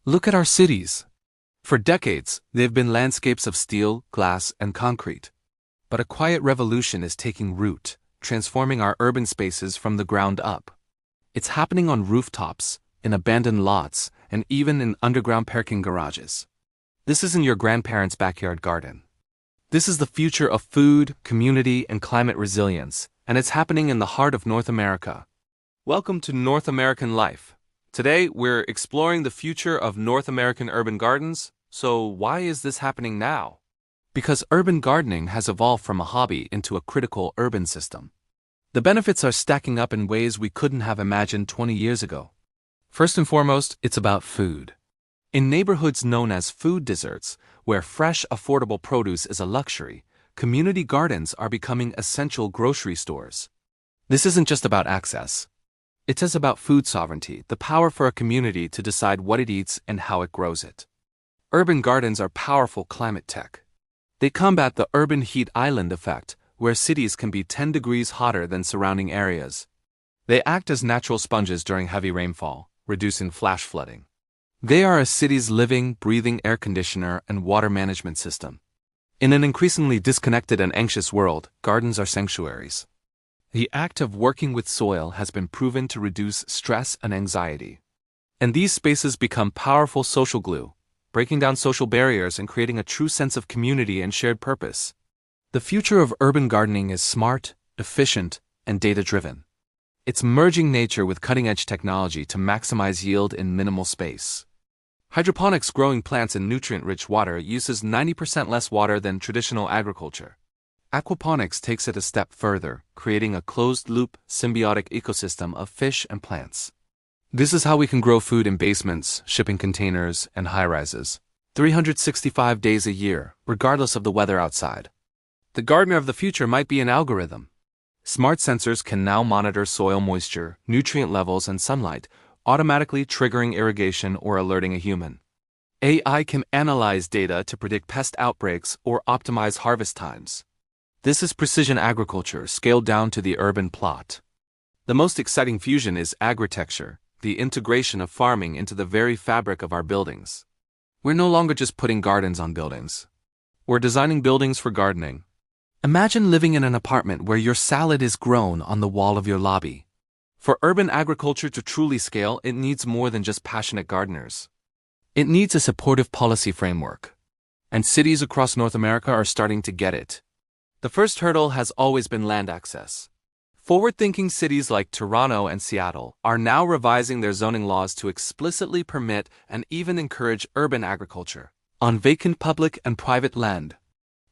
Look at our cities. For decades, they've been landscapes of steel, glass, and concrete. But a quiet revolution is taking root, transforming our urban spaces from the ground up. It's happening on rooftops, in abandoned lots, and even in underground parking garages. This isn't your grandparents' backyard garden. This is the future of food, community, and climate resilience, and it's happening in the heart of North America. Welcome to North American Life. Today, we're exploring the future of North American urban gardens. So why is this happening now? Because urban gardening has evolved from a hobby into a critical urban system. The benefits are stacking up in ways we couldn't have imagined 20 years ago. First and foremost, it's about food. In neighborhoods known as food deserts, where fresh, affordable produce is a luxury, community gardens are becoming essential grocery stores. This isn't just about access. It is about food sovereignty, the power for a community to decide what it eats and how it grows it. Urban gardens are powerful climate tech. They combat the urban heat island effect, where cities can be 10 degrees hotter than surrounding areas. They act as natural sponges during heavy rainfall, reducing flash flooding. They are a city's living, breathing air conditioner and water management system. In an increasingly disconnected and anxious world, gardens are sanctuaries. The act of working with soil has been proven to reduce stress and anxiety. And these spaces become powerful social glue, breaking down social barriers and creating a true sense of community and shared purpose. The future of urban gardening is smart, efficient, and data-driven. It's merging nature with cutting-edge technology to maximize yield in minimal space. Hydroponics growing plants in nutrient-rich water uses 90% less water than traditional agriculture. Aquaponics takes it a step further, creating a closed-loop, symbiotic ecosystem of fish and plants. This is how we can grow food in basements, shipping containers, and high-rises, 365 days a year, regardless of the weather outside. The gardener of the future might be an algorithm. Smart sensors can now monitor soil moisture, nutrient levels, and sunlight, automatically triggering irrigation or alerting a human. AI can analyze data to predict pest outbreaks or optimize harvest times. This is precision agriculture scaled down to the urban plot. The most exciting fusion is Agritecture, the integration of farming into the very fabric of our buildings. We're no longer just putting gardens on buildings. We're designing buildings for gardening. Imagine living in an apartment where your salad is grown on the wall of your lobby. For urban agriculture to truly scale, it needs more than just passionate gardeners. It needs a supportive policy framework. And cities across North America are starting to get it. The first hurdle has always been land access. Forward-thinking cities like Toronto and Seattle are now revising their zoning laws to explicitly permit and even encourage urban agriculture on vacant public and private land.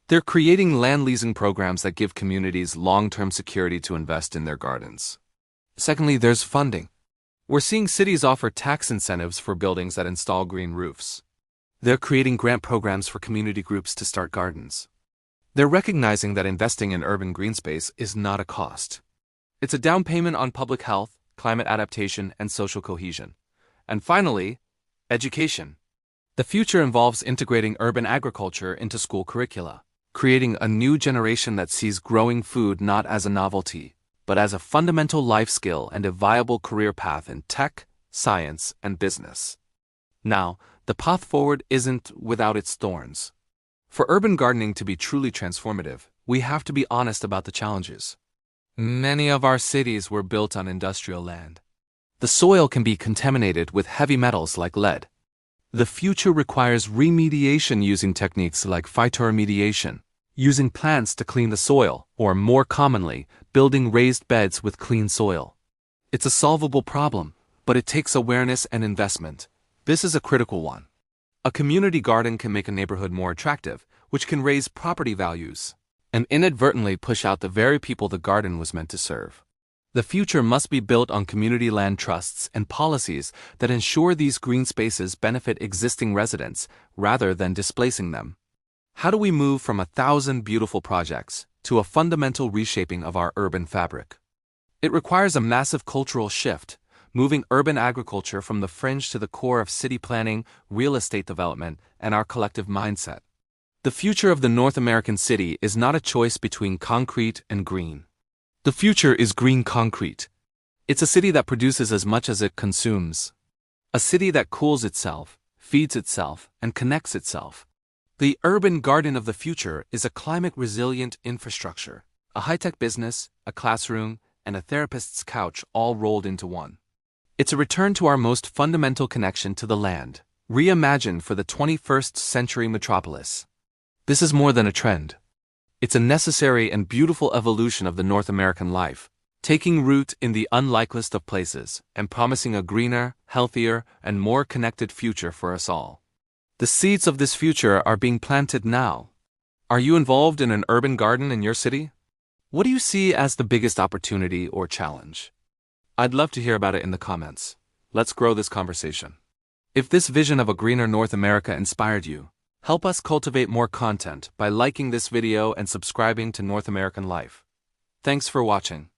They're creating land leasing programs that give communities long-term security to invest in their gardens. Secondly, there's funding. We're seeing cities offer tax incentives for buildings that install green roofs. They're creating grant programs for community groups to start gardens. They're recognizing that investing in urban green space is not a cost. It's a down payment on public health, climate adaptation, and social cohesion. And finally, education. The future involves integrating urban agriculture into school curricula, creating a new generation that sees growing food not as a novelty, but as a fundamental life skill and a viable career path in tech, science, and business. Now, the path forward isn't without its thorns. For urban gardening to be truly transformative, we have to be honest about the challenges. Many of our cities were built on industrial land. The soil can be contaminated with heavy metals like lead. The future requires remediation using techniques like phytoremediation, using plants to clean the soil, or more commonly, building raised beds with clean soil. It's a solvable problem, but it takes awareness and investment. This is a critical one. A community garden can make a neighborhood more attractive, which can raise property values, and inadvertently push out the very people the garden was meant to serve. The future must be built on community land trusts and policies that ensure these green spaces benefit existing residents rather than displacing them. How do we move from 1,000 beautiful projects to a fundamental reshaping of our urban fabric? It requires a massive cultural shift, moving urban agriculture from the fringe to the core of city planning, real estate development, and our collective mindset. The future of the North American city is not a choice between concrete and green. The future is green concrete. It's a city that produces as much as it consumes. A city that cools itself, feeds itself, and connects itself. The urban garden of the future is a climate-resilient infrastructure, a high-tech business, a classroom, and a therapist's couch all rolled into one. It's a return to our most fundamental connection to the land, reimagined for the 21st century metropolis. This is more than a trend. It's a necessary and beautiful evolution of the North American life, taking root in the unlikeliest of places and promising a greener, healthier, and more connected future for us all. The seeds of this future are being planted now. Are you involved in an urban garden in your city? What do you see as the biggest opportunity or challenge? I'd love to hear about it in the comments. Let's grow this conversation. If this vision of a greener North America inspired you, help us cultivate more content by liking this video and subscribing to North American Life. Thanks for watching.